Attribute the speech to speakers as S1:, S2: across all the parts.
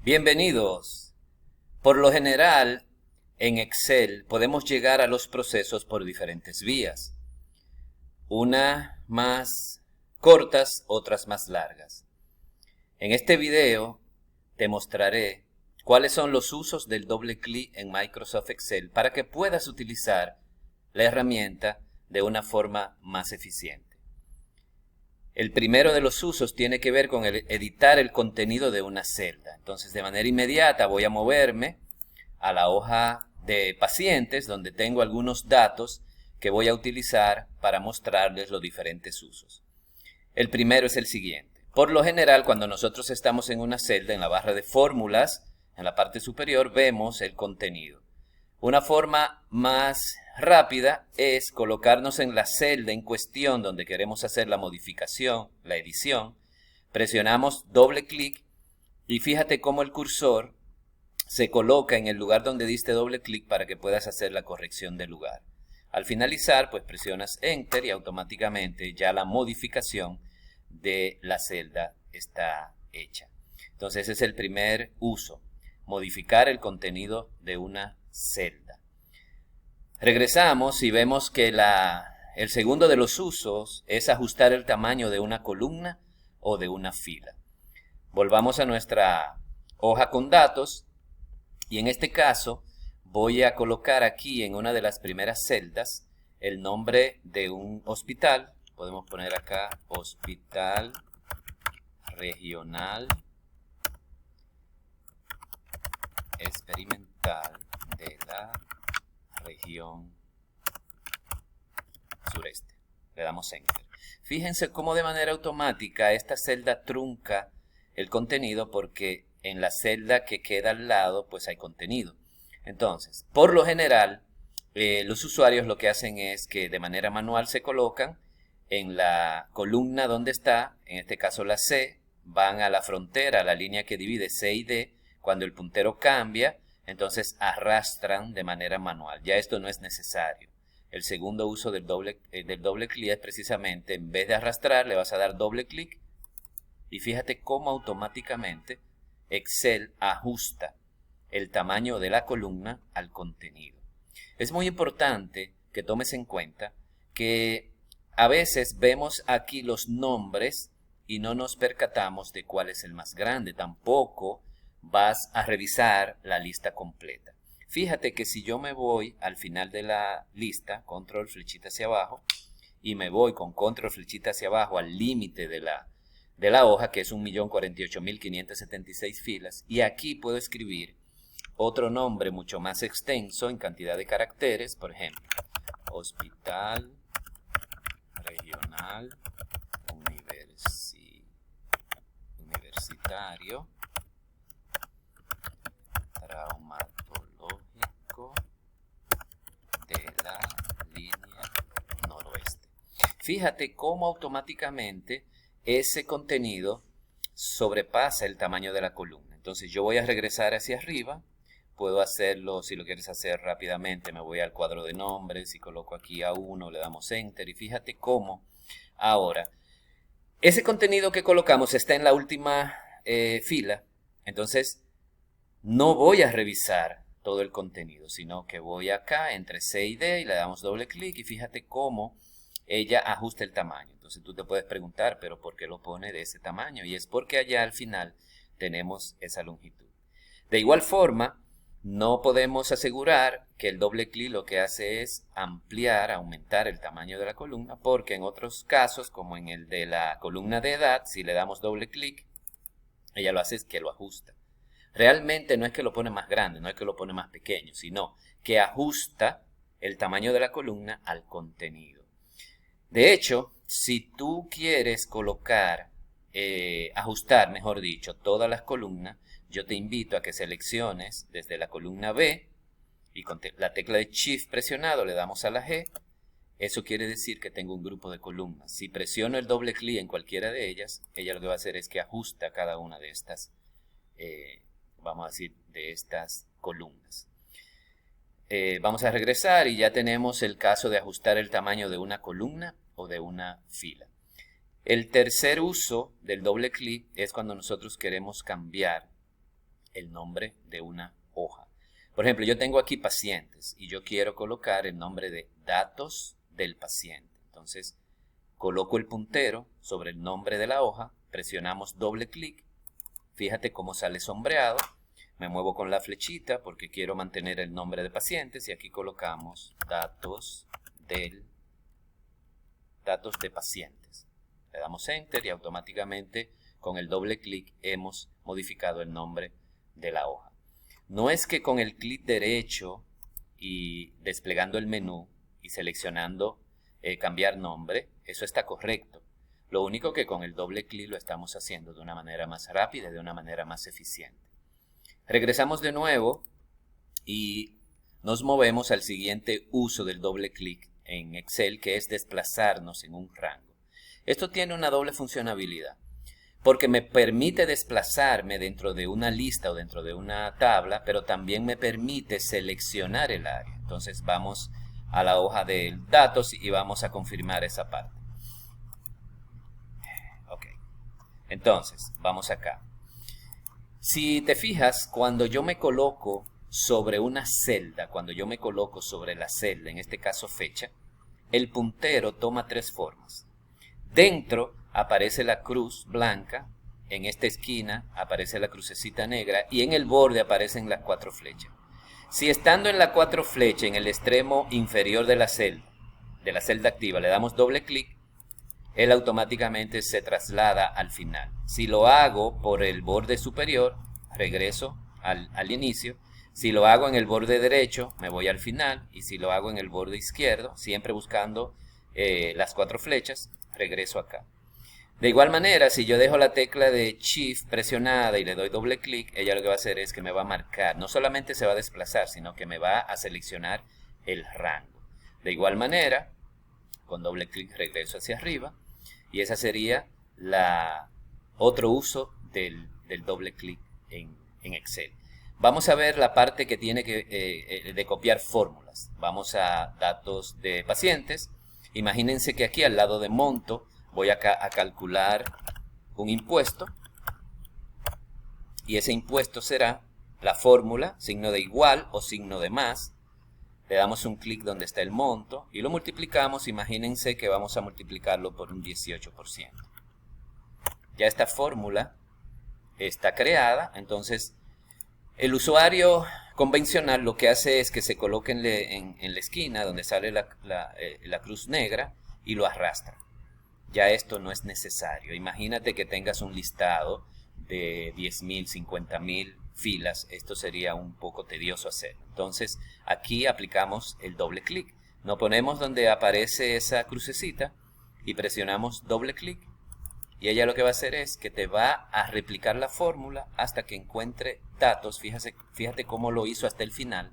S1: Bienvenidos. Por lo general, en Excel podemos llegar a los procesos por diferentes vías. Unas más cortas, otras más largas. En este video te mostraré cuáles son los usos del doble clic en Microsoft Excel para que puedas utilizar la herramienta de una forma más eficiente. El primero de los usos tiene que ver con editar el contenido de una celda. Entonces, de manera inmediata voy a moverme a la hoja de pacientes, donde tengo algunos datos que voy a utilizar para mostrarles los diferentes usos. El primero es el siguiente. Por lo general, cuando nosotros estamos en una celda, en la barra de fórmulas, en la parte superior, vemos el contenido. Una forma más rápida es colocarnos en la celda en cuestión donde queremos hacer la modificación, la edición. Presionamos doble clic y fíjate cómo el cursor se coloca en el lugar donde diste doble clic para que puedas hacer la corrección del lugar. Al finalizar, pues presionas Enter y automáticamente ya la modificación de la celda está hecha. Entonces ese es el primer uso, modificar el contenido de una celda. Regresamos y vemos que el segundo de los usos es ajustar el tamaño de una columna o de una fila. Volvamos a nuestra hoja con datos y en este caso voy a colocar aquí en una de las primeras celdas el nombre de un hospital. Podemos poner acá Hospital Regional Experimental de la región sureste. Le damos Enter. Fíjense cómo de manera automática esta celda trunca el contenido porque en la celda que queda al lado pues hay contenido. Entonces, por lo general, los usuarios lo que hacen es que de manera manual se colocan en la columna donde está, en este caso la C, van a la frontera, a la línea que divide C y D. Cuando el puntero cambia, entonces arrastran de manera manual. Ya esto no es necesario. El segundo uso del doble clic es precisamente, en vez de arrastrar, le vas a dar doble clic y fíjate cómo automáticamente Excel ajusta el tamaño de la columna al contenido. Es muy importante que tomes en cuenta que a veces vemos aquí los nombres y no nos percatamos de cuál es el más grande. Tampoco vas a revisar la lista completa. Fíjate que si yo me voy al final de la lista, control flechita hacia abajo, y me voy con control flechita hacia abajo al límite de la hoja, que es 1.048.576 filas, y aquí puedo escribir otro nombre mucho más extenso en cantidad de caracteres, por ejemplo, Hospital Regional Universitario Traumatológico de la línea noroeste. Fíjate cómo automáticamente ese contenido sobrepasa el tamaño de la columna. Entonces yo voy a regresar hacia arriba. Puedo hacerlo, si lo quieres hacer rápidamente, me voy al cuadro de nombres y coloco aquí A1, le damos Enter y fíjate cómo ahora ese contenido que colocamos está en la última fila. Entonces no voy a revisar todo el contenido, sino que voy acá entre C y D y le damos doble clic y fíjate cómo ella ajusta el tamaño. Entonces tú te puedes preguntar, pero ¿por qué lo pone de ese tamaño? Y es porque allá al final tenemos esa longitud. De igual forma, no podemos asegurar que el doble clic lo que hace es ampliar, aumentar el tamaño de la columna, porque en otros casos, como en el de la columna de edad, si le damos doble clic, ella lo hace es que lo ajusta. Realmente no es que lo pone más grande, no es que lo pone más pequeño, sino que ajusta el tamaño de la columna al contenido. De hecho, si tú quieres colocar, ajustar, mejor dicho, todas las columnas, yo te invito a que selecciones desde la columna B y con la tecla de Shift presionado le damos a la G. Eso quiere decir que tengo un grupo de columnas. Si presiono el doble clic en cualquiera de ellas, ella lo que va a hacer es que ajusta cada una de estas vamos a decir, de estas columnas. Vamos a regresar y ya tenemos el caso de ajustar el tamaño de una columna o de una fila. El tercer uso del doble clic es cuando nosotros queremos cambiar el nombre de una hoja. Por ejemplo, yo tengo aquí pacientes y yo quiero colocar el nombre de datos del paciente. Entonces, coloco el puntero sobre el nombre de la hoja, presionamos doble clic, fíjate cómo sale sombreado, me muevo con la flechita porque quiero mantener el nombre de pacientes y aquí colocamos datos de pacientes. Le damos Enter y automáticamente con el doble clic hemos modificado el nombre de la hoja. No es que con el clic derecho y desplegando el menú y seleccionando cambiar nombre, eso está correcto. Lo único que con el doble clic lo estamos haciendo de una manera más rápida y de una manera más eficiente. Regresamos de nuevo y nos movemos al siguiente uso del doble clic en Excel, que es desplazarnos en un rango. Esto tiene una doble funcionalidad, porque me permite desplazarme dentro de una lista o dentro de una tabla, pero también me permite seleccionar el área. Entonces vamos a la hoja de datos y vamos a confirmar esa parte. Ok. Entonces, vamos acá. Si te fijas, cuando yo me coloco sobre una celda, cuando yo me coloco sobre la celda, en este caso fecha, el puntero toma tres formas. Dentro aparece la cruz blanca, en esta esquina aparece la crucecita negra y en el borde aparecen las cuatro flechas. Si estando en la cuatro flechas en el extremo inferior de la celda activa, le damos doble clic, él automáticamente se traslada al final. Si lo hago por el borde superior, regreso al inicio. Si lo hago en el borde derecho, me voy al final. Y si lo hago en el borde izquierdo, siempre buscando las cuatro flechas, regreso acá. De igual manera, si yo dejo la tecla de Shift presionada y le doy doble clic, ella lo que va a hacer es que me va a marcar. No solamente se va a desplazar, sino que me va a seleccionar el rango. De igual manera, con doble clic regreso hacia arriba. Y esa sería otro uso del doble clic en Excel. Vamos a ver la parte que tiene de copiar fórmulas. Vamos a datos de pacientes. Imagínense que aquí al lado de monto voy acá a calcular un impuesto. Y ese impuesto será la fórmula, signo de igual o signo de más. Le damos un clic donde está el monto y lo multiplicamos. Imagínense que vamos a multiplicarlo por un 18%. Ya esta fórmula está creada, entonces el usuario convencional lo que hace es que se coloque en la esquina donde sale la cruz negra y lo arrastra. Ya esto no es necesario. Imagínate que tengas un listado de 10.000, 50.000 filas, esto sería un poco tedioso hacer. Entonces aquí aplicamos el doble clic. Nos ponemos donde aparece esa crucecita y presionamos doble clic. Y ella lo que va a hacer es que te va a replicar la fórmula hasta que encuentre datos. Fíjate cómo lo hizo hasta el final,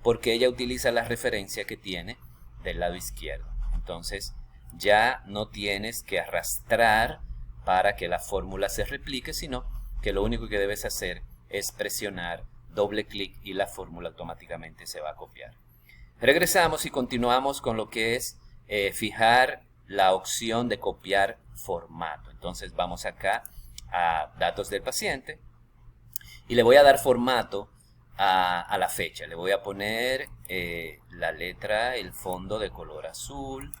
S1: porque ella utiliza la referencia que tiene del lado izquierdo. Entonces ya no tienes que arrastrar para que la fórmula se replique, sino que lo único que debes hacer es presionar doble clic y la fórmula automáticamente se va a copiar. Regresamos y continuamos con lo que es fijar la opción de copiar formato. Entonces vamos acá a datos del paciente y le voy a dar formato a la fecha. Le voy a poner la letra, el fondo de color azul,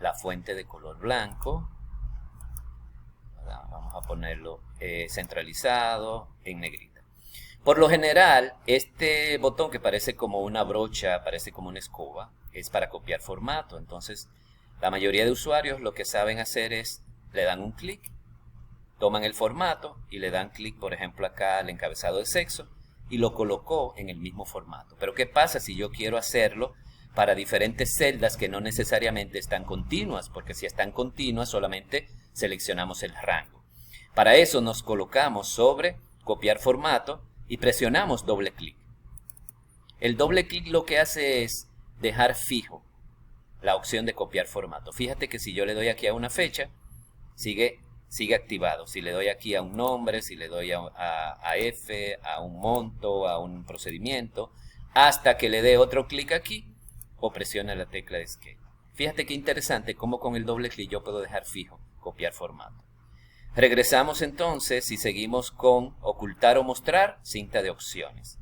S1: la fuente de color blanco. Vamos a ponerlo centralizado en negrita. Por lo general, este botón que parece como una brocha, parece como una escoba, es para copiar formato. Entonces, la mayoría de usuarios lo que saben hacer es, le dan un clic, toman el formato y le dan clic, por ejemplo, acá al encabezado de sexo y lo colocó en el mismo formato. Pero ¿qué pasa si yo quiero hacerlo para diferentes celdas que no necesariamente están continuas? Porque si están continuas solamente seleccionamos el rango. Para eso nos colocamos sobre copiar formato y presionamos doble clic. El doble clic lo que hace es dejar fijo la opción de copiar formato. Fíjate que si yo le doy aquí a una fecha, sigue activado. Si le doy aquí a un nombre, si le doy a F, a un monto, a un procedimiento, hasta que le dé otro clic aquí o presione la tecla de Escape. Fíjate qué interesante cómo con el doble clic yo puedo dejar fijo copiar formato. Regresamos entonces y seguimos con ocultar o mostrar cinta de opciones.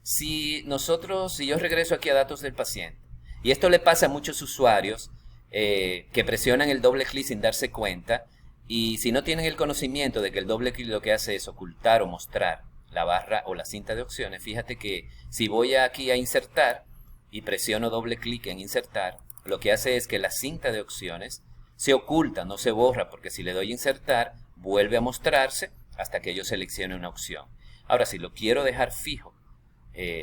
S1: Si yo regreso aquí a datos del paciente, y esto le pasa a muchos usuarios que presionan el doble clic sin darse cuenta, y si no tienen el conocimiento de que el doble clic lo que hace es ocultar o mostrar la barra o la cinta de opciones, fíjate que si voy aquí a insertar y presiono doble clic en insertar, lo que hace es que la cinta de opciones se oculta, no se borra, porque si le doy insertar, vuelve a mostrarse hasta que yo seleccione una opción. Ahora, si lo quiero dejar fijo,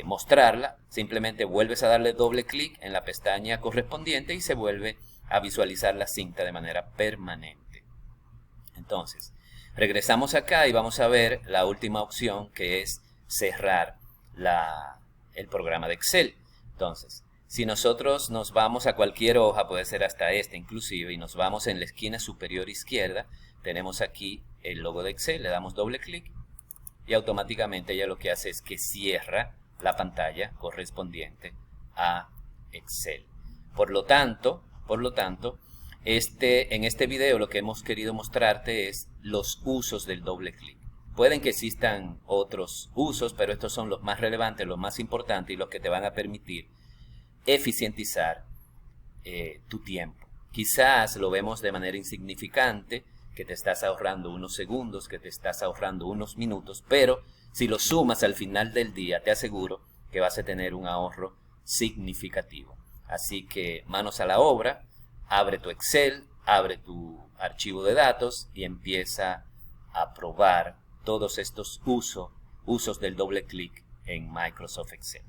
S1: mostrarla, simplemente vuelves a darle doble clic en la pestaña correspondiente y se vuelve a visualizar la cinta de manera permanente. Entonces, regresamos acá y vamos a ver la última opción, que es cerrar el programa de Excel. Entonces, si nosotros nos vamos a cualquier hoja, puede ser hasta esta inclusive, y nos vamos en la esquina superior izquierda, tenemos aquí el logo de Excel, le damos doble clic y automáticamente ella lo que hace es que cierra la pantalla correspondiente a Excel. Por lo tanto, en este video lo que hemos querido mostrarte es los usos del doble clic. Pueden que existan otros usos, pero estos son los más relevantes, los más importantes y los que te van a permitir eficientizar tu tiempo. Quizás lo vemos de manera insignificante, que te estás ahorrando unos segundos, que te estás ahorrando unos minutos, pero si lo sumas al final del día, te aseguro que vas a tener un ahorro significativo. Así que manos a la obra, abre tu Excel, abre tu archivo de datos y empieza a probar todos estos usos del doble clic en Microsoft Excel.